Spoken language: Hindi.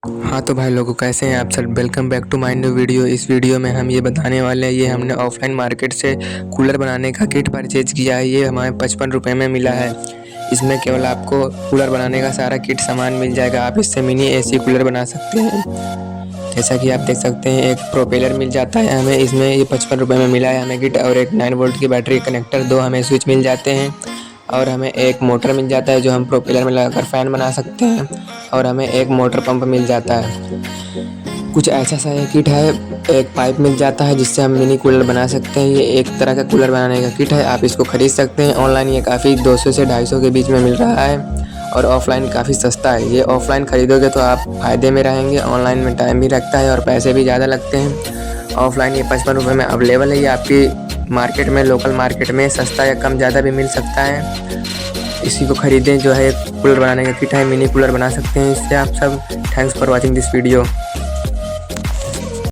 हाँ तो भाई लोगों, कैसे हैं आप सब। Welcome back to my new video. इस वीडियो में हम ये बताने वाले हैं, ये हमने ऑफलाइन मार्केट से कूलर बनाने का किट परचेज किया है। ये हमें 55 रुपये में मिला है। इसमें केवल आपको कूलर बनाने का सारा किट सामान मिल जाएगा। आप इससे मिनी एसी कूलर बना सकते हैं। जैसा कि आप देख सकते हैं, एक प्रोपेलर मिल जाता है हमें इसमें। ये 55 रुपये में मिला है हमें किट। और एक 9 वोल्ट की बैटरी कनेक्टर, 2 हमें स्विच मिल जाते हैं। और हमें एक मोटर मिल जाता है जो हम प्रोपेलर में लगाकर फ़ैन बना सकते हैं। और हमें एक मोटर पंप मिल जाता है। कुछ ऐसा सा ये किट है। एक पाइप मिल जाता है जिससे हम मिनी कूलर बना सकते हैं। ये एक तरह का कूलर बनाने का किट है। आप इसको ख़रीद सकते हैं ऑनलाइन। ये काफ़ी 200 से 250 के बीच में मिल रहा है। और ऑफ़लाइन काफ़ी सस्ता है। ये ऑफ़लाइन ख़रीदोगे तो आप फ़ायदे में रहेंगे। ऑनलाइन में टाइम भी लगता है और पैसे भी ज़्यादा लगते हैं। ऑफ़लाइन ये 55 रुपये में अवेलेबल है। ये आपकी मार्केट में, लोकल मार्केट में सस्ता या कम ज़्यादा भी मिल सकता है। इसी को ख़रीदें। जो है कूलर बनाने का किट है, मिनी कूलर बना सकते हैं इससे आप सब। Thanks for watching this video.